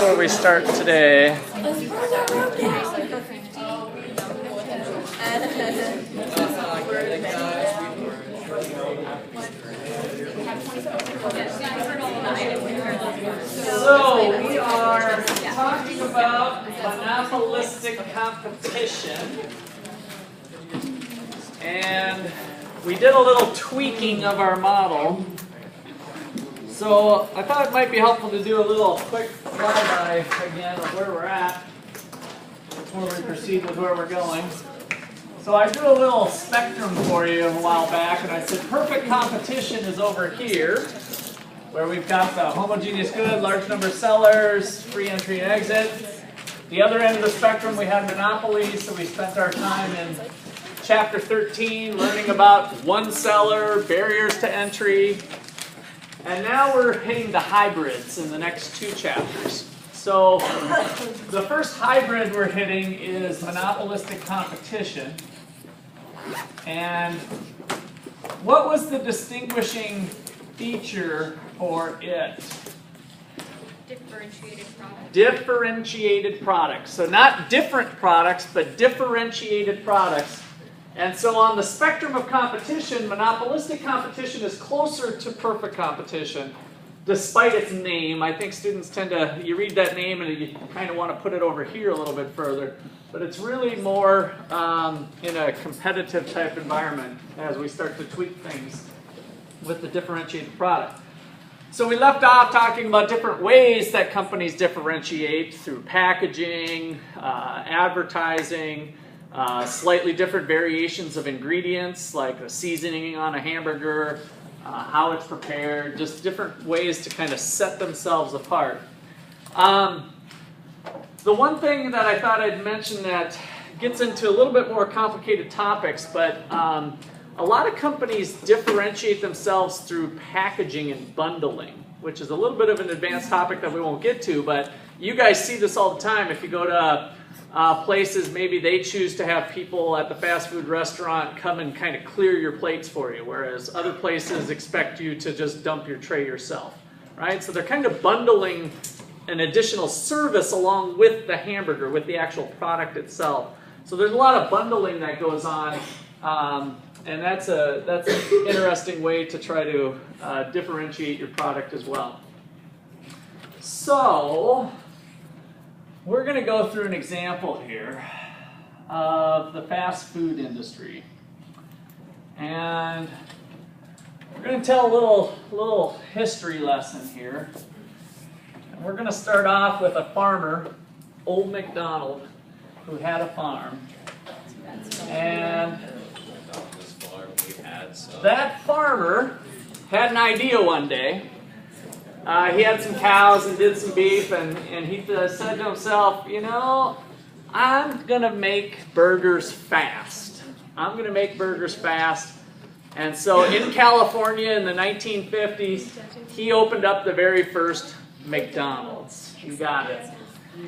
before we start today. So we are talking about monopolistic competition, and we did a little tweaking of our model. So I thought it might be helpful to do a little quick flyby again of where we're at before we proceed with where we're going. So I drew a little spectrum for you a while back, and I said perfect competition is over here, where we've got the homogeneous good, large number of sellers, free entry and exit. The other end of the spectrum we had monopolies, so we spent our time in chapter 13 learning about one seller, barriers to entry. And now we're hitting the hybrids in the next two chapters. So the first hybrid we're hitting is monopolistic competition. And what was the distinguishing feature for it? Differentiated products. Differentiated products. So not different products, but differentiated products. And so on the spectrum of competition, monopolistic competition is closer to perfect competition, despite its name. I think students tend to, you read that name and you kind of want to put it over here a little bit further. But it's really more in a competitive type environment as we start to tweak things with the differentiated product. So we left off talking about different ways that companies differentiate through packaging, advertising, slightly different variations of ingredients, like the seasoning on a hamburger, how it's prepared, just different ways to kind of set themselves apart. The one thing that I thought I'd mention that gets into a little bit more complicated topics, but a lot of companies differentiate themselves through packaging and bundling, which is a little bit of an advanced topic that we won't get to, but you guys see this all the time. If you go to places, maybe they choose to have people at the fast food restaurant come and kind of clear your plates for you, whereas other places expect you to just dump your tray yourself, right? So they're kind of bundling an additional service along with the hamburger, with the actual product itself. So there's a lot of bundling that goes on, and that's an interesting way to try to differentiate your product as well. So we're going to go through an example here of the fast food industry. And we're going to tell a little history lesson here. And we're going to start off with a farmer, Old MacDonald, who had a farm. And that farmer had an idea one day. He had some cows and did some beef, and he said to himself, you know, I'm going to make burgers fast. I'm going to make burgers fast. And so in California in the 1950s, he opened up the very first McDonald's. You got it.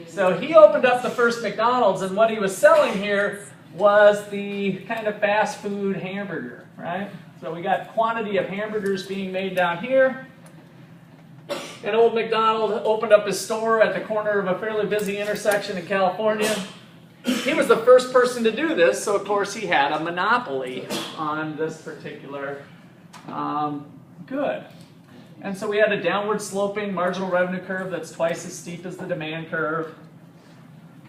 So he opened up the first McDonald's, and what he was selling here was the kind of fast food hamburger, right? So we got quantity of hamburgers being made down here. And Old MacDonald opened up his store at the corner of a fairly busy intersection in California. He was the first person to do this, so of course he had a monopoly on this particular good. And so we had a downward sloping marginal revenue curve that's twice as steep as the demand curve.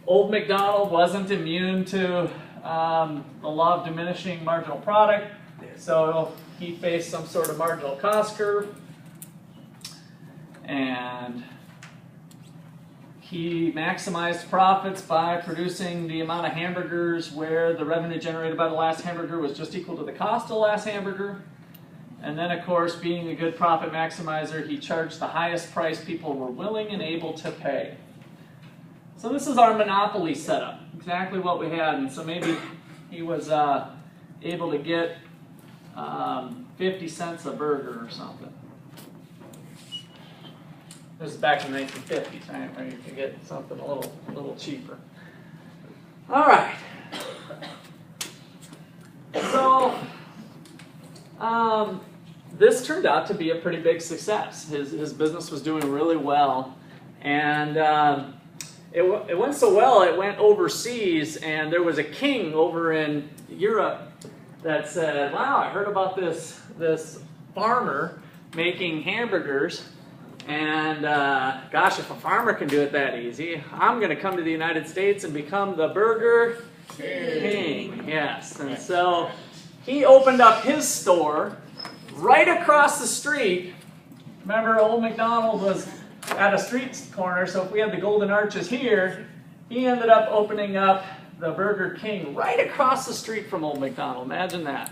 Old MacDonald wasn't immune to the law of diminishing marginal product, so he faced some sort of marginal cost curve. And he maximized profits by producing the amount of hamburgers where the revenue generated by the last hamburger was just equal to the cost of the last hamburger. And then, of course, being a good profit maximizer, he charged the highest price people were willing and able to pay. So this is our monopoly setup, exactly what we had. And so maybe he was able to get 50 cents a burger or something. This is back in the 1950s, right? Where you could get something a little cheaper. All right. So this turned out to be a pretty big success. His business was doing really well, And it went so well, it went overseas, and there was a king over in Europe that said, wow, I heard about this farmer making hamburgers, and gosh, if a farmer can do it that easy, I'm going to come to the United States and become the Burger King. Yes, and so he opened up his store right across the street. Remember, old McDonald was at a street corner, so if we had the Golden Arches here, he ended up opening up the Burger King right across the street from old McDonald. Imagine that.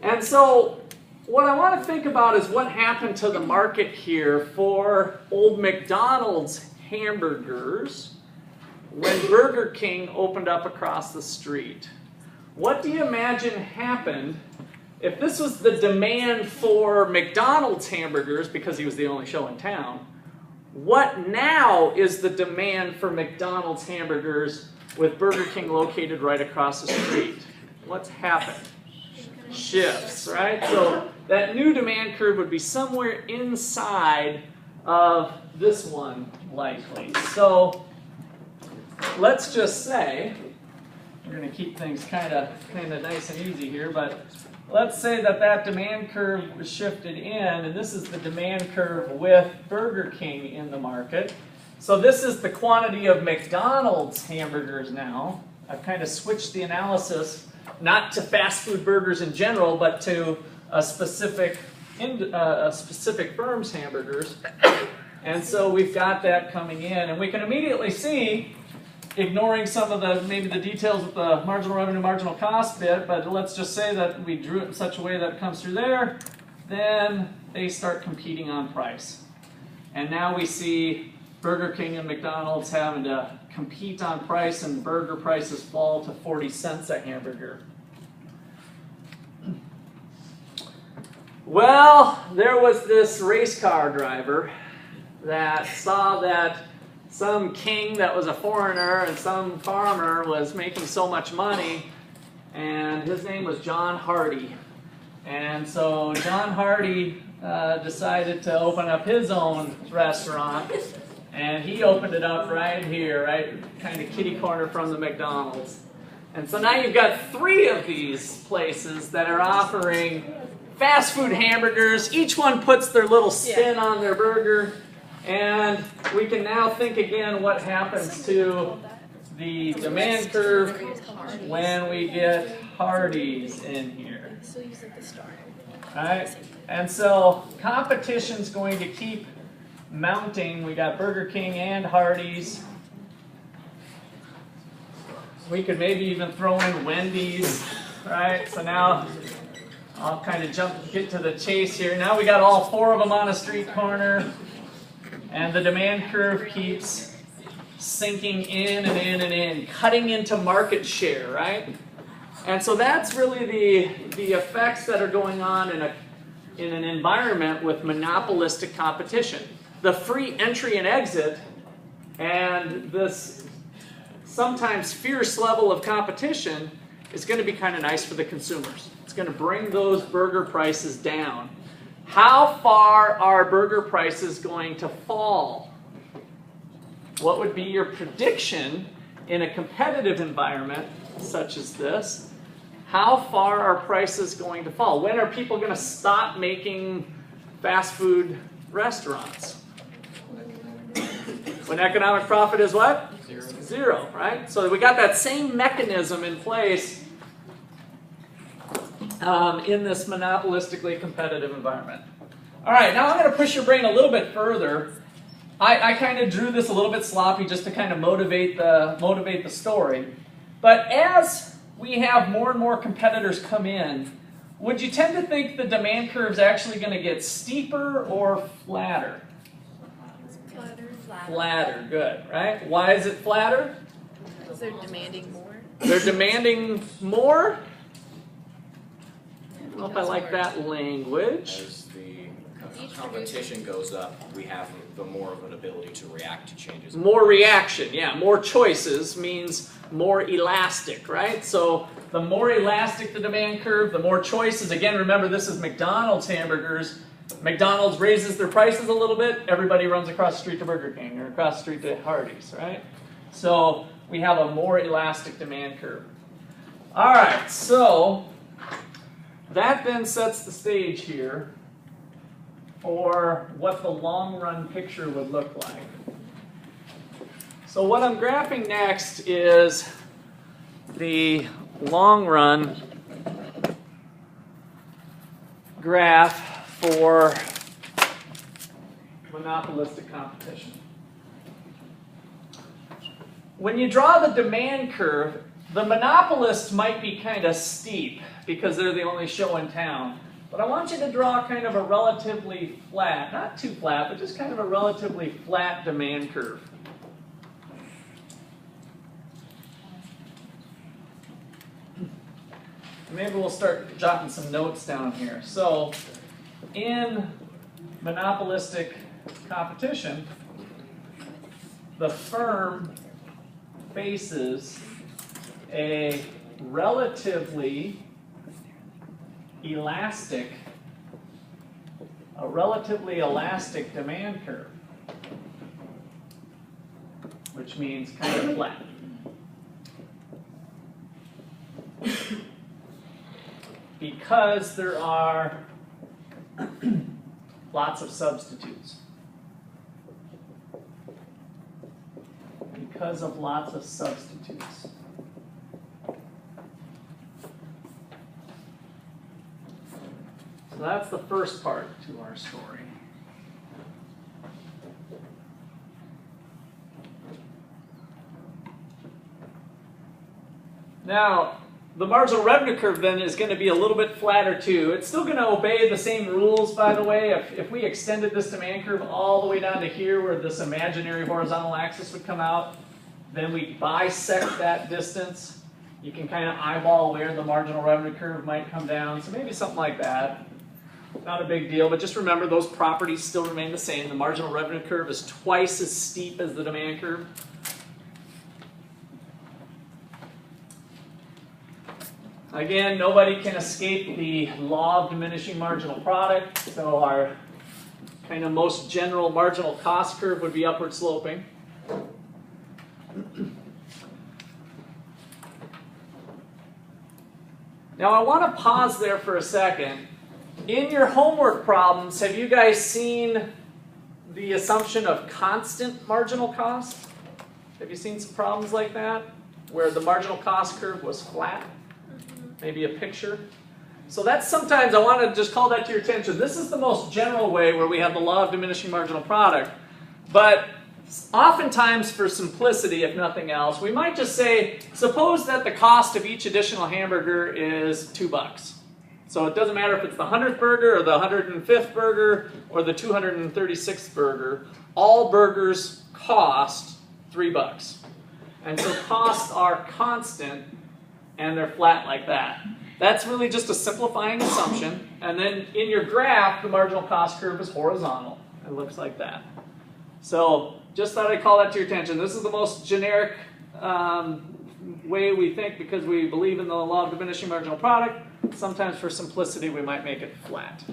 And so what I want to think about is what happened to the market here for old McDonald's hamburgers when Burger King opened up across the street. What do you imagine happened if this was the demand for McDonald's hamburgers because he was the only show in town? What now is the demand for McDonald's hamburgers with Burger King located right across the street? What's happened? Shifts, right? So that new demand curve would be somewhere inside of this one, likely. So let's just say, we're going to keep things kind of nice and easy here, but let's say that demand curve was shifted in, and this is the demand curve with Burger King in the market. So this is the quantity of McDonald's hamburgers now. I've kind of switched the analysis, not to fast food burgers in general, but to a specific firm's hamburgers. And so we've got that coming in, and we can immediately see, ignoring some of maybe the details with the marginal revenue, marginal cost bit, but let's just say that we drew it in such a way that it comes through there, then they start competing on price. And now we see Burger King and McDonald's having to compete on price, and burger prices fall to 40 cents a hamburger. Well, there was this race car driver that saw that some king that was a foreigner and some farmer was making so much money, and his name was John Hardy. And so John Hardy decided to open up his own restaurant, and he opened it up right here, right kind of kitty corner from the McDonald's. And so now you've got 3 of these places that are offering fast food hamburgers. Each one puts their little spin on their burger. And we can now think again what happens to the demand curve when we get Hardee's in here. Right? And so competition's going to keep mounting. We got Burger King and Hardee's. We could maybe even throw in Wendy's, right? So now I'll kind of get to the chase here. Now we got all 4 of them on a street corner. And the demand curve keeps sinking in and in and in, cutting into market share, right? And so that's really the effects that are going on in an environment with monopolistic competition. The free entry and exit and this sometimes fierce level of competition is going to be kind of nice for the consumers. It's going to bring those burger prices down. How far are burger prices going to fall? What would be your prediction in a competitive environment such as this? How far are prices going to fall? When are people going to stop making fast food restaurants? When economic profit is what? Zero, right? So we got that same mechanism in place in this monopolistically competitive environment. All right, now I'm going to push your brain a little bit further. I kind of drew this a little bit sloppy just to kind of motivate the story. But as we have more and more competitors come in, would you tend to think the demand curve is actually going to get steeper or flatter? Flatter. Flatter, good, right? Why is it flatter? Because they're demanding more. They're demanding more? I don't know if I like that language. As the competition goes up, we have the more of an ability to react to changes. More reaction, yeah. More choices means more elastic, right? So the more elastic the demand curve, the more choices. Again, remember this is McDonald's hamburgers. McDonald's raises their prices a little bit, everybody runs across the street to Burger King or across the street to Hardee's, right? So we have a more elastic demand curve. All right, so that then sets the stage here for what the long run picture would look like. So what I'm graphing next is the long run graph for monopolistic competition. When you draw the demand curve, the monopolists might be kind of steep because they're the only show in town. But I want you to draw kind of a relatively flat, not too flat, but just kind of a relatively flat demand curve. Maybe we'll start jotting some notes down here. So, in monopolistic competition, the firm faces a relatively elastic demand curve, which means kind of flat. Because there are lots of substitutes. Because of lots of substitutes. So that's the first part to our story. Now, the marginal revenue curve then is going to be a little bit flatter too. It's still going to obey the same rules, by the way. If we extended this demand curve all the way down to here where this imaginary horizontal axis would come out, then we bisect that distance. You can kind of eyeball where the marginal revenue curve might come down. So maybe something like that. Not a big deal, but just remember those properties still remain the same. The marginal revenue curve is twice as steep as the demand curve. Again, nobody can escape the law of diminishing marginal product. So our kind of most general marginal cost curve would be upward sloping. Now I want to pause there for a second. In your homework problems, have you guys seen the assumption of constant marginal cost? Have you seen some problems like that? Where the marginal cost curve was flat? Maybe a picture. So that's sometimes, I want to just call that to your attention. This is the most general way where we have the law of diminishing marginal product. But oftentimes for simplicity, if nothing else, we might just say, suppose that the cost of each additional hamburger is $2. So it doesn't matter if it's the 100th burger or the 105th burger or the 236th burger. All burgers cost $3. And so costs are constant and they're flat like that. That's really just a simplifying assumption. And then in your graph, the marginal cost curve is horizontal. It looks like that. So just thought I'd call that to your attention. This is the most generic way we think because we believe in the law of diminishing marginal product. Sometimes for simplicity, we might make it flat.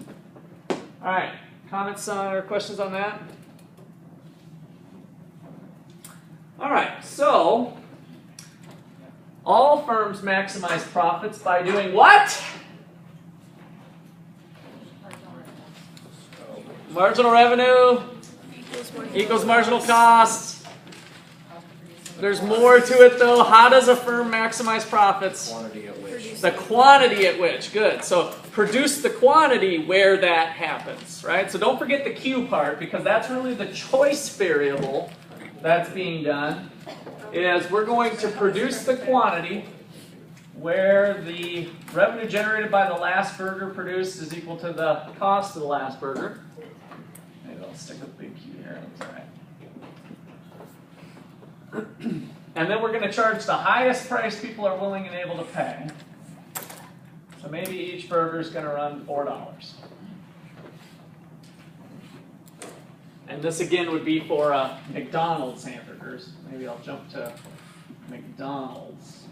All right, comments or questions on that? All right, so all firms maximize profits by doing what? Marginal revenue equals marginal cost. There's more to it though. How does a firm maximize profits? Quantity at which. The quantity at which. Good. So produce the quantity where that happens, right? So don't forget the Q part because that's really the choice variable that's being done. Is we're going to produce the quantity where the revenue generated by the last burger produced is equal to the cost of the last burger. Maybe I'll stick with big Q here. That's all right. And then we're going to charge the highest price people are willing and able to pay. So maybe each burger is going to run $4. And this again would be for McDonald's hamburgers. Maybe I'll jump to McDonald's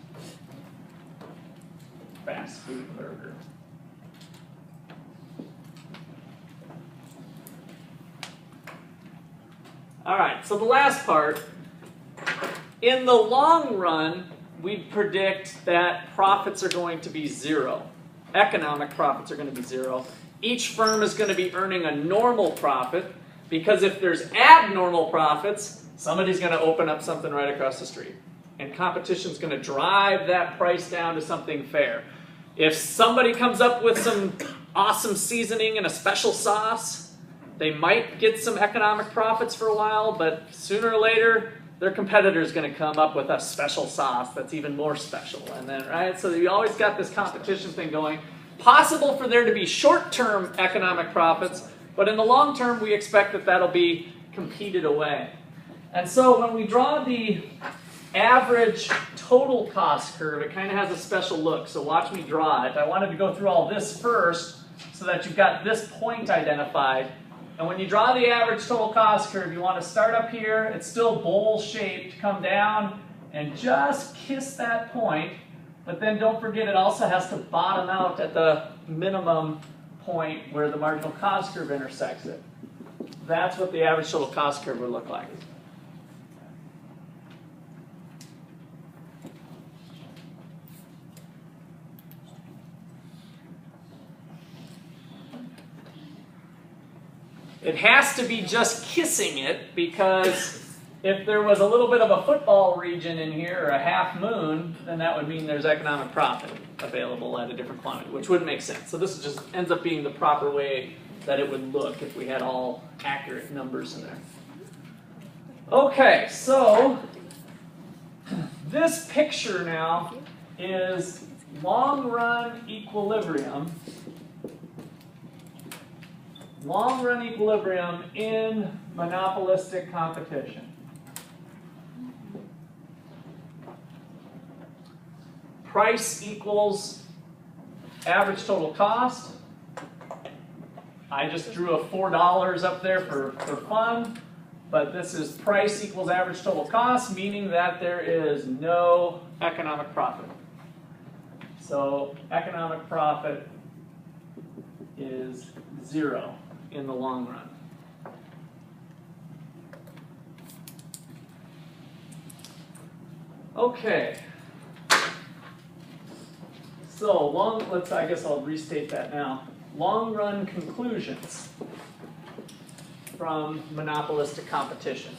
fast food burger. All right, so the last part. In the long run, we predict that profits are going to be zero. Economic profits are going to be zero. Each firm is going to be earning a normal profit because if there's abnormal profits, somebody's going to open up something right across the street. And competition's going to drive that price down to something fair. If somebody comes up with some awesome seasoning and a special sauce, they might get some economic profits for a while, but sooner or later, their competitor is going to come up with a special sauce that's even more special. And then, right? So you always got this competition thing going. Possible for there to be short-term economic profits, but in the long term, we expect that that'll be competed away. And so when we draw the average total cost curve, it kind of has a special look. So watch me draw it. I wanted to go through all this first so that you've got this point identified. And when you draw the average total cost curve, you want to start up here. It's still bowl-shaped. Come down and just kiss that point. But then don't forget, it also has to bottom out at the minimum point where the marginal cost curve intersects it. That's what the average total cost curve would look like. It has to be just kissing it because if there was a little bit of a football region in here or a half moon, then that would mean there's economic profit available at a different quantity, which wouldn't make sense. So this just ends up being the proper way that it would look if we had all accurate numbers in there. Okay, so this picture now is long-run equilibrium. Long-run equilibrium in monopolistic competition. Price equals average total cost. I just drew a $4 up there for fun, but this is price equals average total cost, meaning that there is no economic profit. So economic profit is zero in the long run. Okay. So I guess I'll restate that now. Long run conclusions from monopolistic competition.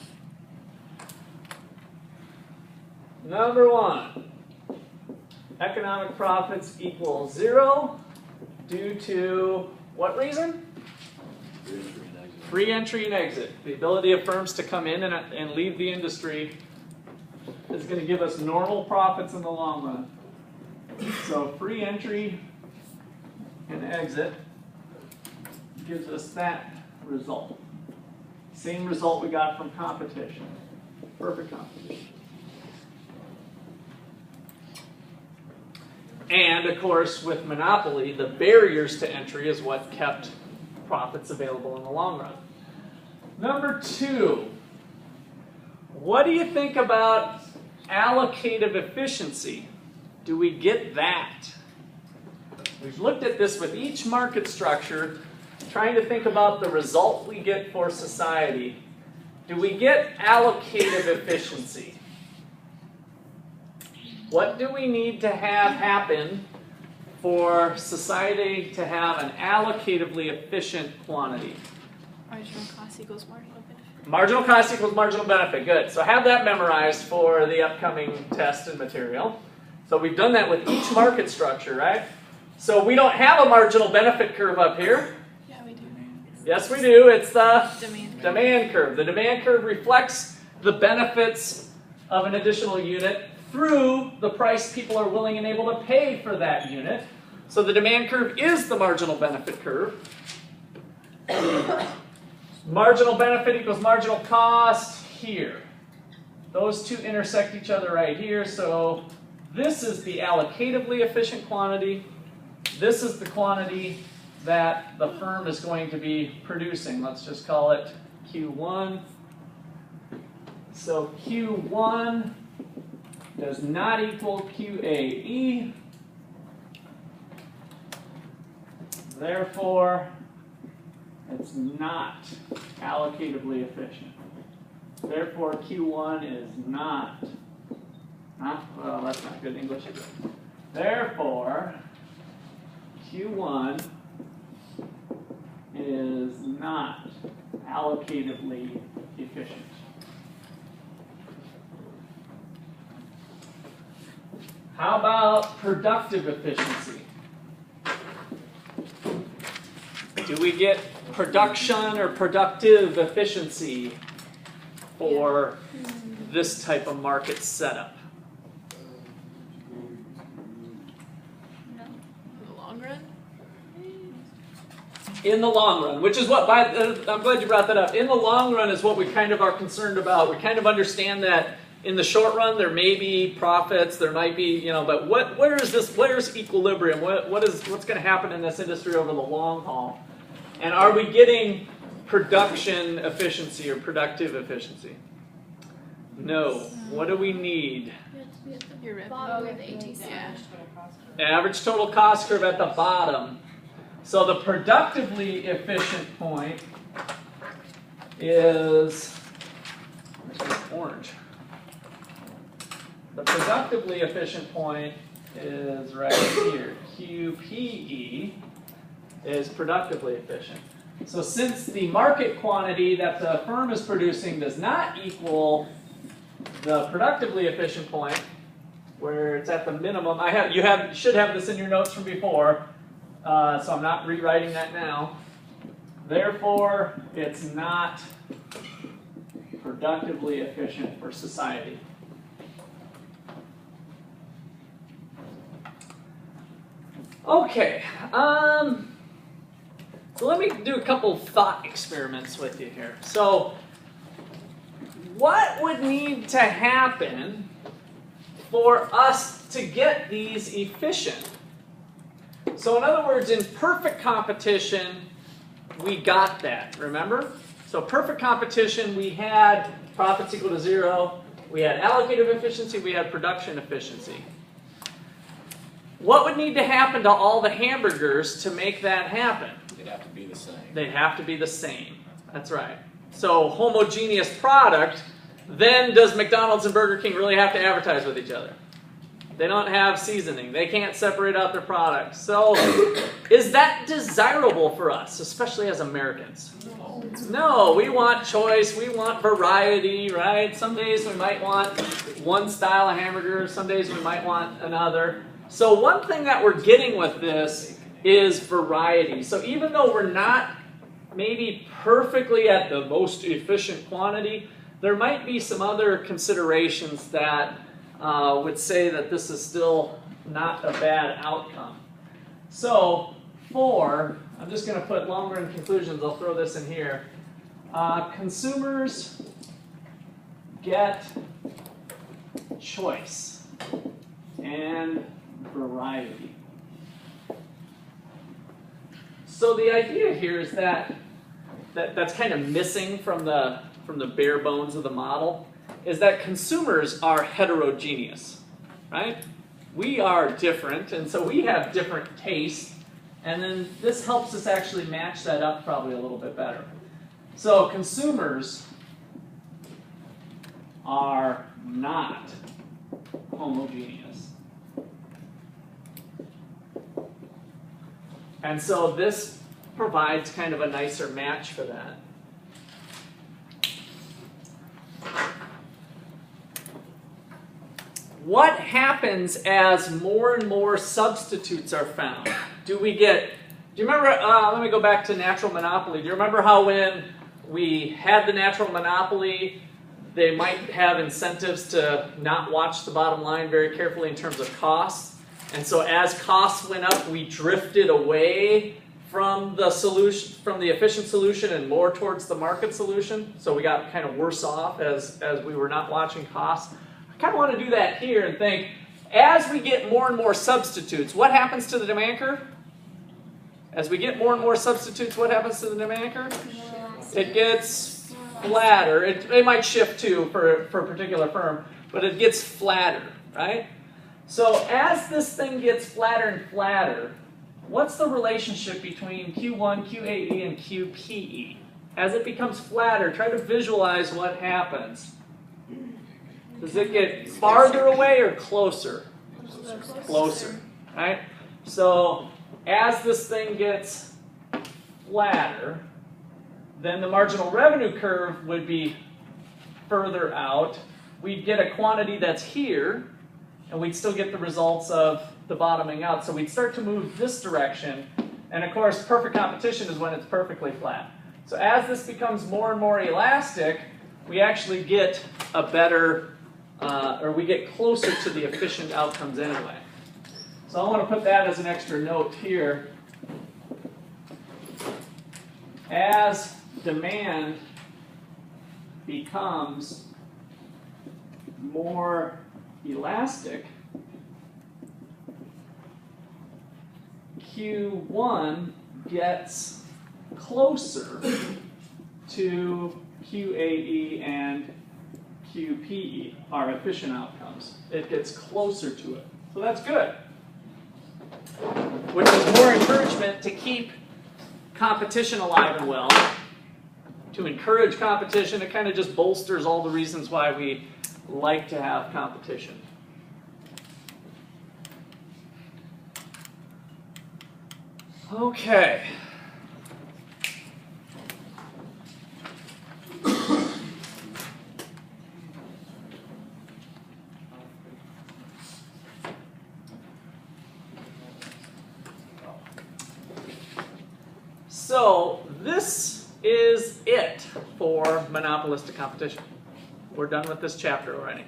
Number one, economic profits equal zero due to what reason? Free entry and exit. The ability of firms to come in and leave the industry is going to give us normal profits in the long run. So free entry and exit gives us that result. Same result we got from competition. Perfect competition. And of course, with monopoly, the barriers to entry is what kept profits available in the long run. Number two, what do you think about allocative efficiency? Do we get that? We've looked at this with each market structure, trying to think about the result we get for society. Do we get allocative efficiency? What do we need to have happen for society to have an allocatively efficient quantity? Marginal cost equals marginal benefit. Marginal cost equals marginal benefit. Good. So have that memorized for the upcoming test and material. So we've done that with each market structure, right? So we don't have a marginal benefit curve up here. Yeah, we do. Yes, we do. It's the Demand curve. The demand curve reflects the benefits of an additional unit through the price people are willing and able to pay for that unit. So the demand curve is the marginal benefit curve. Marginal benefit equals marginal cost here. Those two intersect each other right here. So this is the allocatively efficient quantity. This is the quantity that the firm is going to be producing. Let's just call it Q1. So Q1 does not equal QAE. Therefore, it's not allocatively efficient. Therefore, Q1 is not, well, that's not good English, is it? Therefore, Q1 is not allocatively efficient. How about productive efficiency? Do we get production or productive efficiency for this type of market setup? No. In the long run? In the long run, which is what, I'm glad you brought that up. In the long run is what we kind of are concerned about. We kind of understand that in the short run there may be profits, there might be, but where's equilibrium? What's going to happen in this industry over the long haul? And are we getting production efficiency or productive efficiency? No. What do we need? Your revenue. Bottom of the ATC. Yeah. Average total cost curve at the bottom. So the productively efficient point is, where's this orange? The productively efficient point is right here. QPE is productively efficient. So since the market quantity that the firm is producing does not equal the productively efficient point, where it's at the minimum, you should have this in your notes from before, so I'm not rewriting that now. Therefore, it's not productively efficient for society. Okay, so let me do a couple thought experiments with you here. So, what would need to happen for us to get these efficient? So in other words, in perfect competition, we got that, remember? So perfect competition, we had profits equal to 0, we had allocative efficiency, we had production efficiency. What would need to happen to all the hamburgers to make that happen? They'd have to be the same. They'd have to be the same. That's right. So homogeneous product, then does McDonald's and Burger King really have to advertise with each other? They don't have seasoning. They can't separate out their products. So is that desirable for us, especially as Americans? No, we want choice. We want variety, right? Some days we might want one style of hamburger. Some days we might want another. So one thing that we're getting with this is variety. So even though we're not maybe perfectly at the most efficient quantity, there might be some other considerations that would say that this is still not a bad outcome. So I'm just going to put long-run conclusions. I'll throw this in here. Consumers get choice and variety. So the idea here is that's kind of missing from the bare bones of the model, is that consumers are heterogeneous, right? We are different, and so we have different tastes, and then this helps us actually match that up probably a little bit better. So consumers are not homogeneous. And so this provides kind of a nicer match for that. What happens as more and more substitutes are found? Do you remember, let me go back to natural monopoly. Do you remember how when we had the natural monopoly, they might have incentives to not watch the bottom line very carefully in terms of costs? And so as costs went up, we drifted away from the solution, from the efficient solution and more towards the market solution. So we got kind of worse off as we were not watching costs. I kind of want to do that here and think, as we get more and more substitutes, what happens to the demand curve? As we get more and more substitutes, what happens to the demand curve? It gets flatter. It might shift too for a particular firm, but it gets flatter, right? So as this thing gets flatter and flatter, what's the relationship between Q1, Q8E, and QPE? as it becomes flatter, try to visualize what happens. Does it get farther away or closer? Closer, right? So as this thing gets flatter, then the marginal revenue curve would be further out. We'd get a quantity that's here, and we'd still get the results of the bottoming out. So we'd start to move this direction. And of course, perfect competition is when it's perfectly flat. So as this becomes more and more elastic, we actually get a better, or we get closer to the efficient outcomes anyway. So I want to put that as an extra note here. As demand becomes more elastic, Q1 gets closer to QAE and QPE, our efficient outcomes. It gets closer to it. So that's good. Which is more encouragement to keep competition alive and well. To encourage competition, it kind of just bolsters all the reasons why we like to have competition. Okay. So this is it for monopolistic competition. We're done with this chapter already.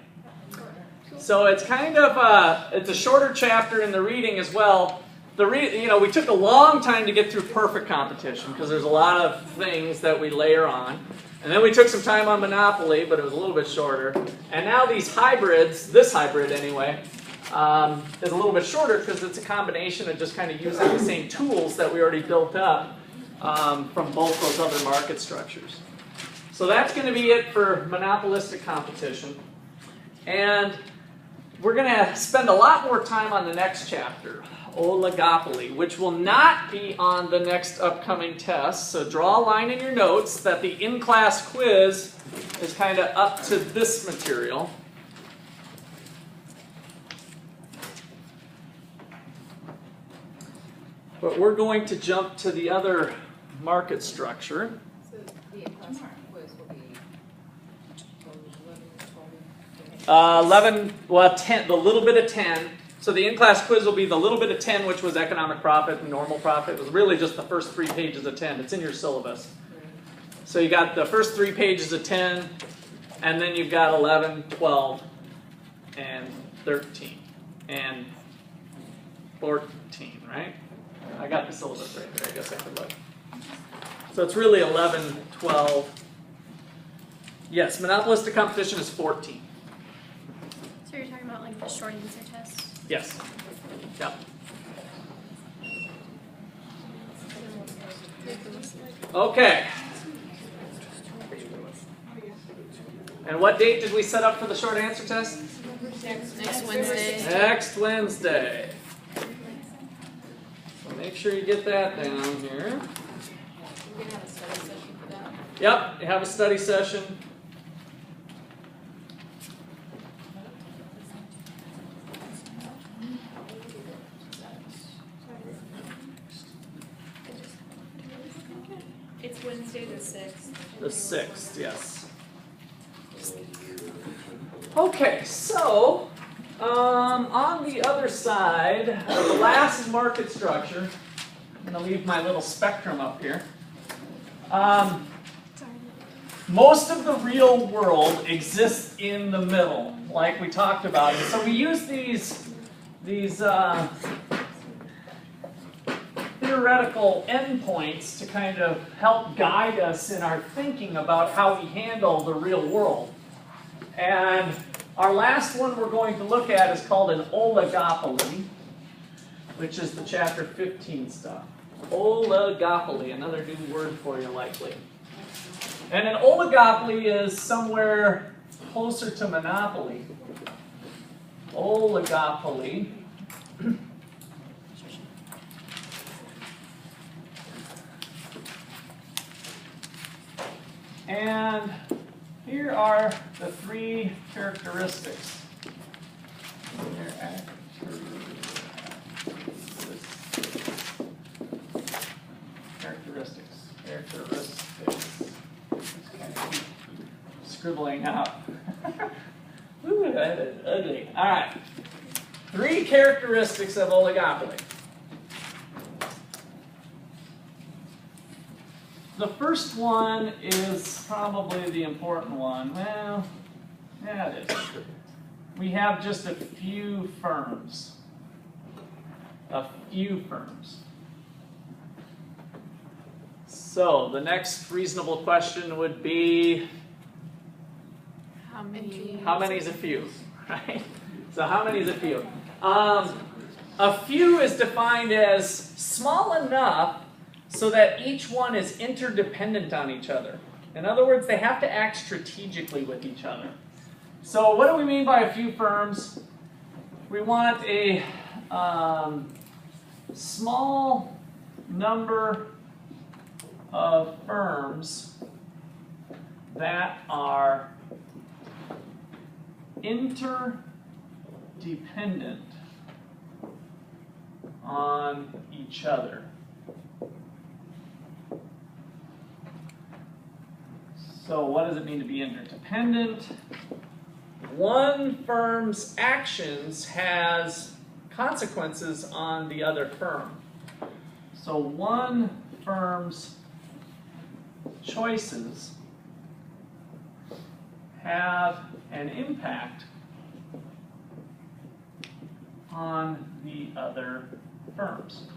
So it's kind of it's a shorter chapter in the reading as well. We took a long time to get through perfect competition because there's a lot of things that we layer on. And then we took some time on monopoly, but it was a little bit shorter. And now these hybrids, this hybrid anyway, is a little bit shorter because it's a combination of just kind of using the same tools that we already built up from both those other market structures. So that's going to be it for monopolistic competition. And we're going to spend a lot more time on the next chapter, oligopoly, which will not be on the next upcoming test. So draw a line in your notes that the in-class quiz is kind of up to this material. But we're going to jump to the other market structure. So the in-class quiz will be 11, well, 10, the little bit of 10. So the in-class quiz will be the little bit of 10, which was economic profit and normal profit. It was really just the first 3 pages of 10. It's in your syllabus. So you got the first 3 pages of 10, and then you've got 11, 12, and 13, and 14, right? I got the syllabus right there. I guess I could look. So it's really 11, 12. Yes, monopolistic competition is 14. So you're talking about like the short answer test? Yes. Yep. Okay. And what date did we set up for the short answer test? Next Wednesday. Next Wednesday. So make sure you get that down here. We're going to have a study session for that. Yep, you have a study session. It's Wednesday the 6th. The 6th, yes. Okay, so on the other side of the last market structure, I'm going to leave my little spectrum up here. Most of the real world exists in the middle, like we talked about. And so we use these theoretical endpoints to kind of help guide us in our thinking about how we handle the real world. And our last one we're going to look at is called an oligopoly, which is the chapter 15 stuff. Oligopoly, another new word for you likely. And an oligopoly is somewhere closer to monopoly. Oligopoly. And here are the 3 characteristics. Characteristics. Just kind of keep scribbling out. Ooh, that is ugly. All right. 3 characteristics of oligopoly. The first one is probably the important one. Well, yeah, it is. We have just a few firms. A few firms. So the next reasonable question would be, How many? how many is a few? Right? So how many is a few? A few is defined as small enough so that each one is interdependent on each other. In other words, they have to act strategically with each other. So what do we mean by a few firms? We want a small number of firms that are interdependent on each other. So what does it mean to be interdependent? One firm's actions has consequences on the other firm. So one firm's choices have an impact on the other firms.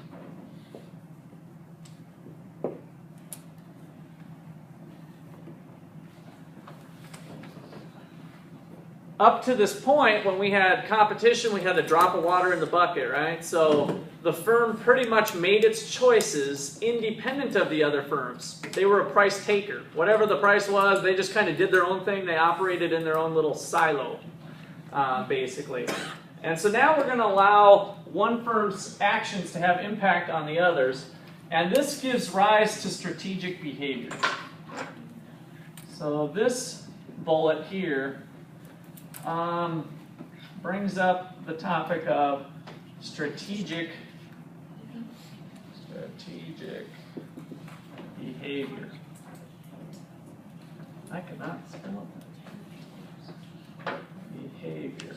Up to this point, when we had competition, we had a drop of water in the bucket, right? So the firm pretty much made its choices independent of the other firms. They were a price taker. Whatever the price was, they just kind of did their own thing. They operated in their own little silo, basically. And so now we're going to allow one firm's actions to have impact on the others. And this gives rise to strategic behavior. So this bullet here brings up the topic of strategic behavior. I cannot spell that. Behavior.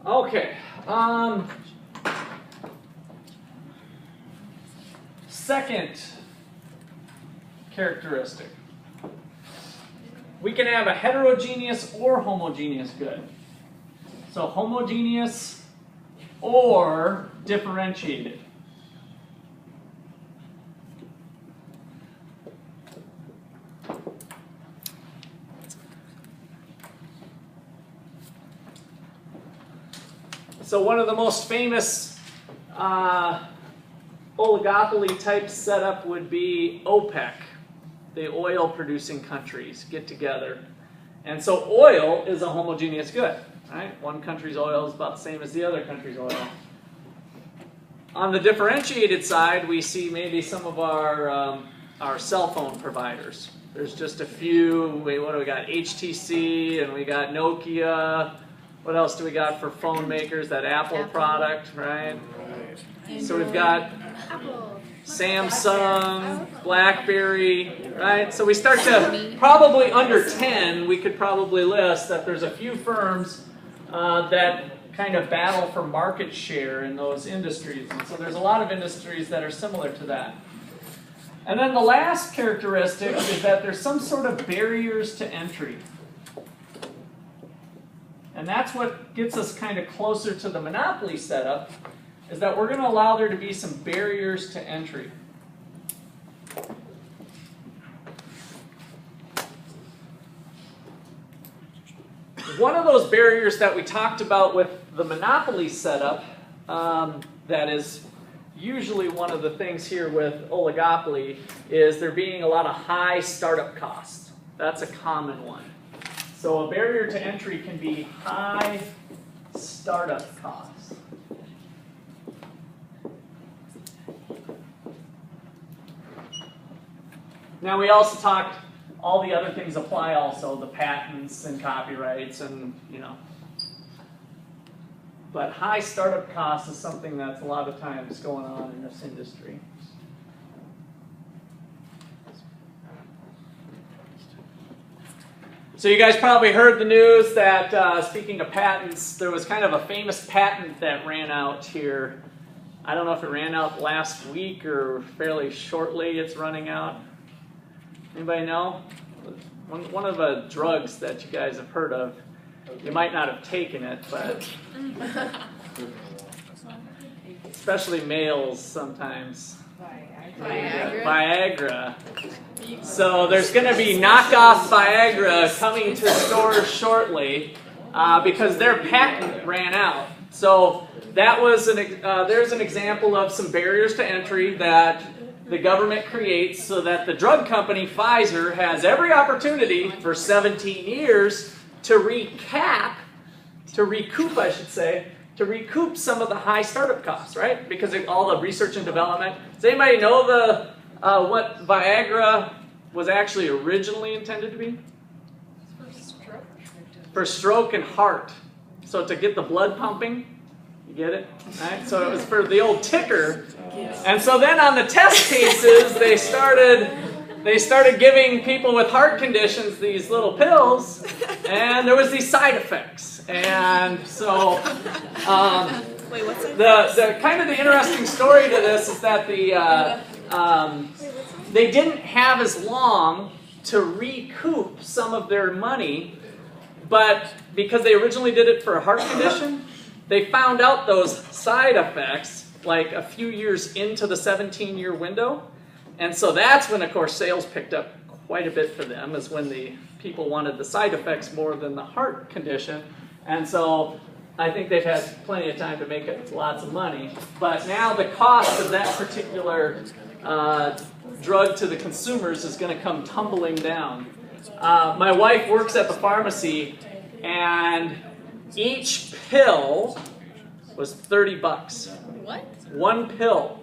Okay. Second characteristic. We can have a heterogeneous or homogeneous good. So homogeneous or differentiated. So one of the most famous oligopoly type setup would be OPEC. The oil producing countries get together. And so oil is a homogeneous good, right? One country's oil is about the same as the other country's oil. On the differentiated side, we see maybe some of our cell phone providers. There's just a few. What do we got? HTC, and we got Nokia. What else do we got for phone makers? That Apple product, right? So we've got Samsung, BlackBerry, right? So we start to, probably under 10, we could probably list that there's a few firms that kind of battle for market share in those industries. And so there's a lot of industries that are similar to that. And then the last characteristic is that there's some sort of barriers to entry. And that's what gets us kind of closer to the monopoly setup, is that we're going to allow there to be some barriers to entry. One of those barriers that we talked about with the monopoly setup, that is usually one of the things here with oligopoly, is there being a lot of high startup costs. That's a common one. So a barrier to entry can be high startup costs. Now we also talked, all the other things apply also, the patents and copyrights and, you know. But high startup costs is something that's a lot of times going on in this industry. So you guys probably heard the news that, speaking of patents, there was kind of a famous patent that ran out here. I don't know if it ran out last week or fairly shortly it's running out. Anybody know? One of the drugs that you guys have heard of. You might not have taken it, but especially males sometimes. Viagra. So there's going to be knockoff Viagra coming to stores shortly because their patent ran out. So that was there's an example of some barriers to entry that the government creates so that the drug company Pfizer has every opportunity for 17 years to recoup some of the high startup costs, right? Because of all the research and development. Does anybody know what Viagra was actually originally intended to be? For stroke and heart. So to get the blood pumping, you get it? Right? So it was for the old ticker. And so then on the test cases, they started giving people with heart conditions these little pills, and there was these side effects. And so Wait, what's that? the kind of the interesting story to this is that they didn't have as long to recoup some of their money, but because they originally did it for a heart condition, they found out those side effects like a few years into the 17-year window. And so that's when, of course, sales picked up quite a bit for them, is when the people wanted the side effects more than the heart condition. And so I think they've had plenty of time to make lots of money. But now the cost of that particular drug to the consumers is going to come tumbling down. My wife works at the pharmacy, and each pill was $30. What? One pill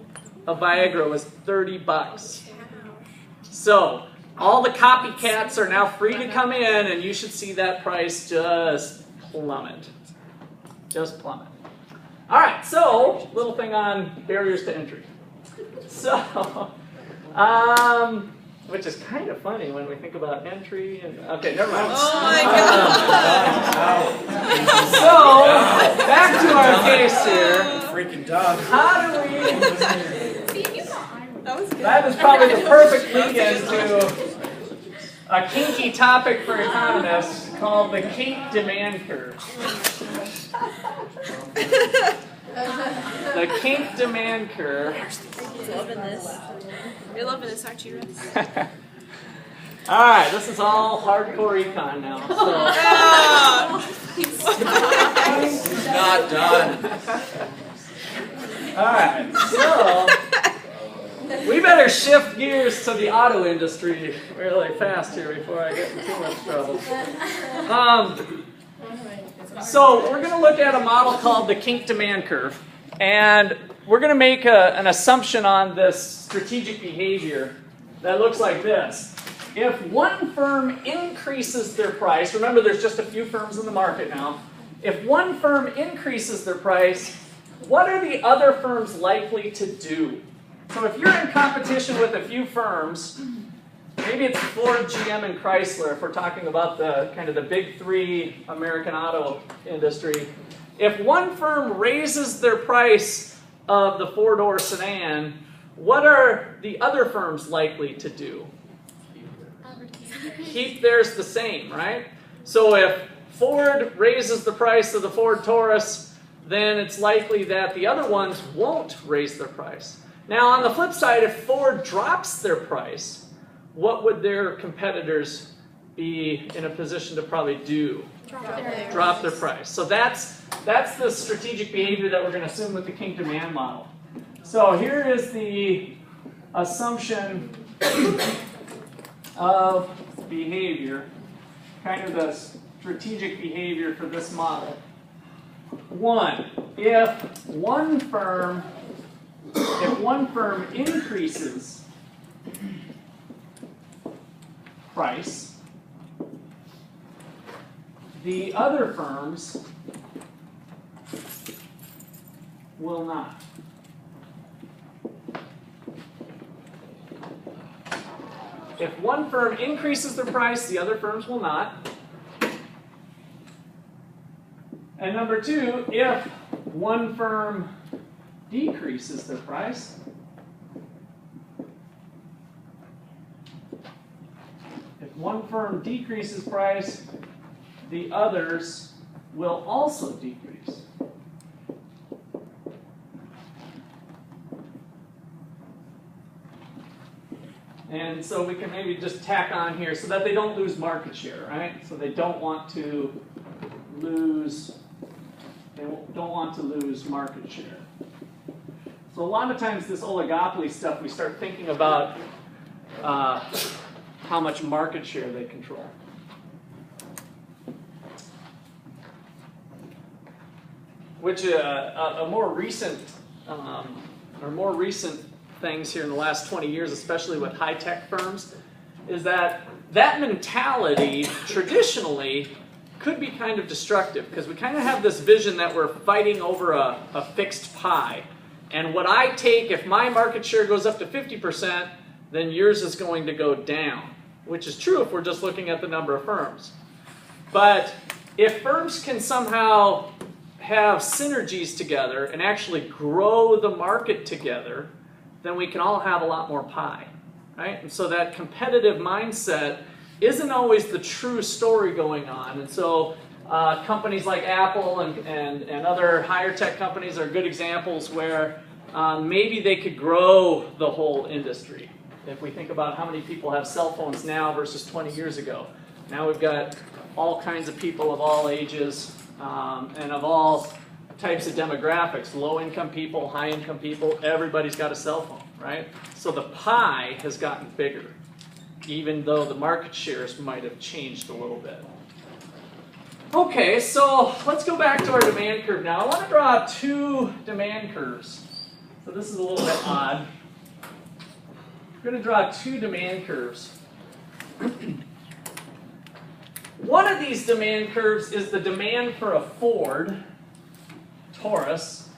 of Viagra was $30. So all the copycats are now free to come in, and you should see that price just plummet. Just plummet. All right, so little thing on barriers to entry. So, which is kind of funny when we think about entry and okay, never mind. Oh my God! So back to our case here. Freaking dog. How do we? That was good. That is probably the perfect lead-in to a kinky topic for economists called the kink demand curve. The kink demand curve. You're loving this. You're loving this, aren't you, Russ? All right, this is all hardcore econ now. So. Not done. All right, so we better shift gears to the auto industry really fast here before I get in too much trouble. So we're going to look at a model called the kink demand curve, and we're going to make an assumption on this strategic behavior that looks like this. If one firm increases their price, remember there's just a few firms in the market now. If one firm increases their price, what are the other firms likely to do? So if you're in competition with a few firms, maybe it's Ford, GM, and Chrysler if we're talking about the kind of the big three American auto industry. If one firm raises their price of the four-door sedan, what are the other firms likely to do? Keep theirs the same, right? So if Ford raises the price of the Ford Taurus, then it's likely that the other ones won't raise their price. Now, on the flip side, if Ford drops their price, what would their competitors be in a position to probably do? Drop their price. So that's the strategic behavior that we're going to assume with the kink demand model. So here is the assumption of behavior, kind of the strategic behavior for this model. One, if one firm price, the other firms will not. If one firm increases their price, the other firms will not. And number two, if one firm decreases their price, if one firm decreases price, the others will also decrease. And so we can maybe just tack on here so that they don't lose market share, right? So they don't want to lose, market share. So a lot of times this oligopoly stuff, we start thinking about how much market share they control. Which more recent things here in the last 20 years, especially with high-tech firms, is that mentality traditionally could be kind of destructive because we kind of have this vision that we're fighting over a fixed pie. And what I take, if my market share goes up to 50%, then yours is going to go down, which is true if we're just looking at the number of firms. But if firms can somehow have synergies together and actually grow the market together, then we can all have a lot more pie, right? And so that competitive mindset isn't always the true story going on. And so companies like Apple and other higher tech companies are good examples where maybe they could grow the whole industry. If we think about how many people have cell phones now versus 20 years ago. Now we've got all kinds of people of all ages and of all types of demographics, low-income people, high-income people, everybody's got a cell phone, right? So the pie has gotten bigger, even though the market shares might have changed a little bit. Okay, so let's go back to our demand curve now. I want to draw two demand curves. So this is a little bit odd. We're going to draw two demand curves. One of these demand curves is the demand for a Ford Taurus,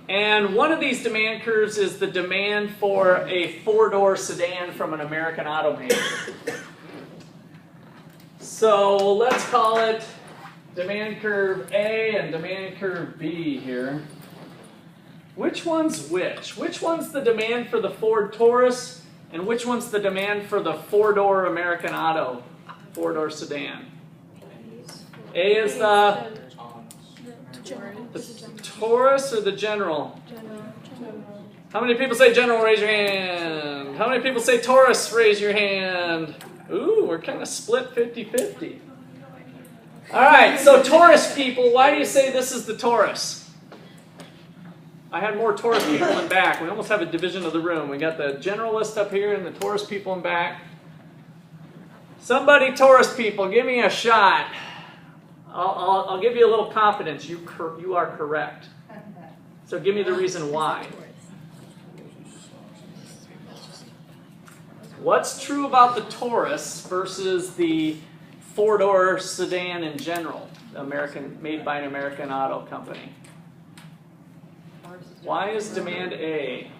and one of these demand curves is the demand for a four-door sedan from an American automaker. So let's call it demand curve A and demand curve B here. Which one's which? Which one's the demand for the Ford Taurus, and which one's the demand for the four-door American Auto four-door sedan? A is the Taurus or the General? How many people say General? Raise your hand. How many people say Taurus? Raise your hand. Ooh, we're kind of split 50-50. All right, so Taurus people, why do you say this is the Taurus? I had more Taurus people in back. We almost have a division of the room. We got the generalist up here and the Taurus people in back. Somebody Taurus people, give me a shot. I'll give you a little confidence. You are correct. So give me the reason why. What's true about the Taurus versus the four-door sedan in general, made by an American auto company? Why is demand A?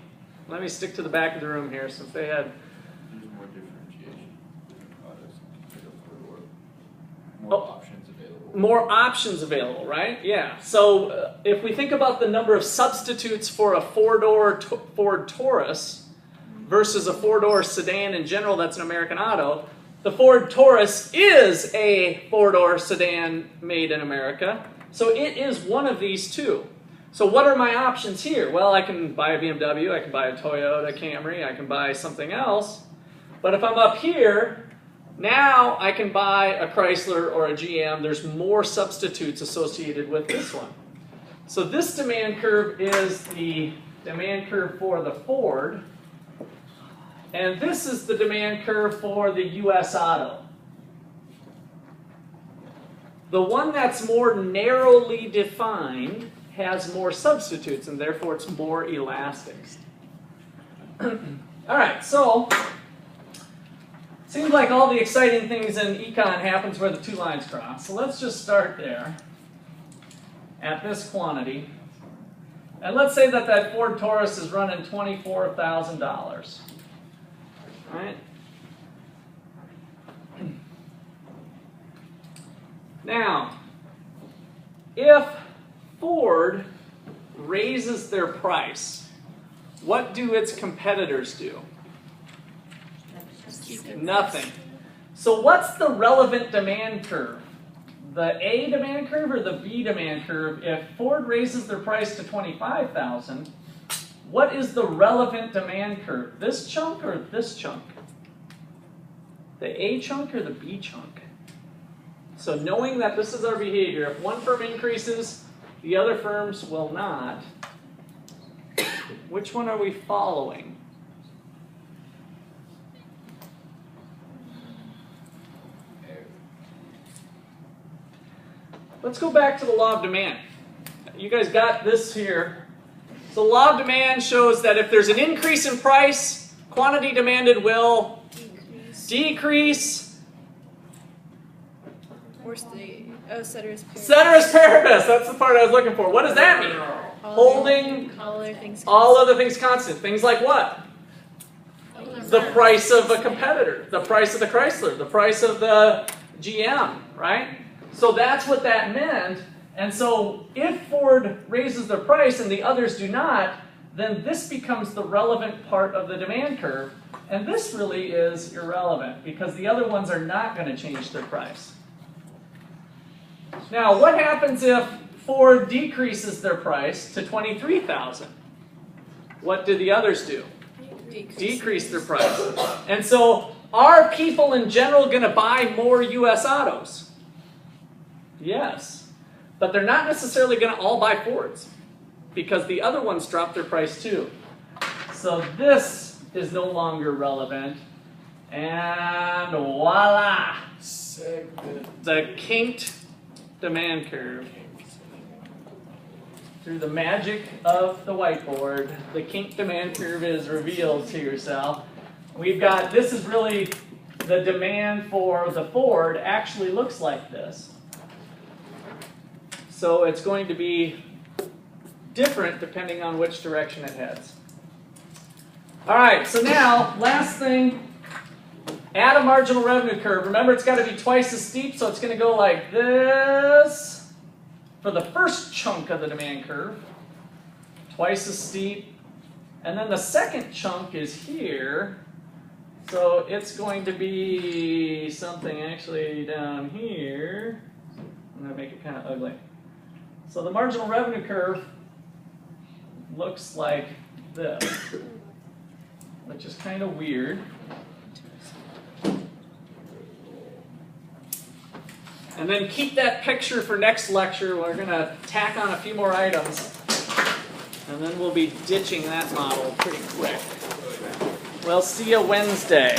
Let me stick to the back of the room here since they had... More differentiation. More options available. More options available, right? Yeah. So if we think about the number of substitutes for a four-door Ford Taurus versus a four-door sedan in general that's an American auto, the Ford Taurus is a four-door sedan made in America. So it is one of these two. So what are my options here? Well, I can buy a BMW, I can buy a Toyota Camry, I can buy something else. But if I'm up here, now I can buy a Chrysler or a GM. There's more substitutes associated with this one. So this demand curve is the demand curve for the Ford. And this is the demand curve for the US auto. The one that's more narrowly defined has more substitutes, and therefore it's more elastic. All right, so Seems like all the exciting things in econ happens where the two lines cross. So let's just start there at this quantity. And let's say that that Ford Taurus is running $24,000. Right? Now, if Ford raises their price, what do its competitors do? Nothing. So what's the relevant demand curve? The A demand curve or the B demand curve? If Ford raises their price to $25,000, what is the relevant demand curve? This chunk or this chunk? The A chunk or the B chunk? So knowing that this is our behavior, if one firm increases, the other firms will not, which one are we following? Let's go back to the law of demand. You guys got this here. So the law of demand shows that if there's an increase in price, quantity demanded will decrease. Where's the ceteris paribus? Ceteris paribus, that's the part I was looking for. What does that mean? Holding all other things constant. Things like what? The price of a competitor, the price of the Chrysler, the price of the GM, right? So that's what that meant. And so if Ford raises their price and the others do not, then this becomes the relevant part of the demand curve. And this really is irrelevant because the other ones are not going to change their price. Now, what happens if Ford decreases their price to $23,000? What do the others do? Decrease their price. And so are people in general going to buy more U.S. autos? Yes. But they're not necessarily going to all buy Fords because the other ones drop their price too. So this is no longer relevant. And voila! The kinked demand curve. Through the magic of the whiteboard, the kinked demand curve is revealed to yourself. We've got, this is really the demand for the Ford actually looks like this. So it's going to be different depending on which direction it heads. All right, so now, last thing, add a marginal revenue curve. Remember, it's got to be twice as steep, so it's going to go like this for the first chunk of the demand curve, twice as steep. And then the second chunk is here, so it's going to be something actually down here. I'm going to make it kind of ugly. So the marginal revenue curve looks like this, which is kind of weird. And then keep that picture for next lecture. We're going to tack on a few more items, and then we'll be ditching that model pretty quick. We'll see you Wednesday.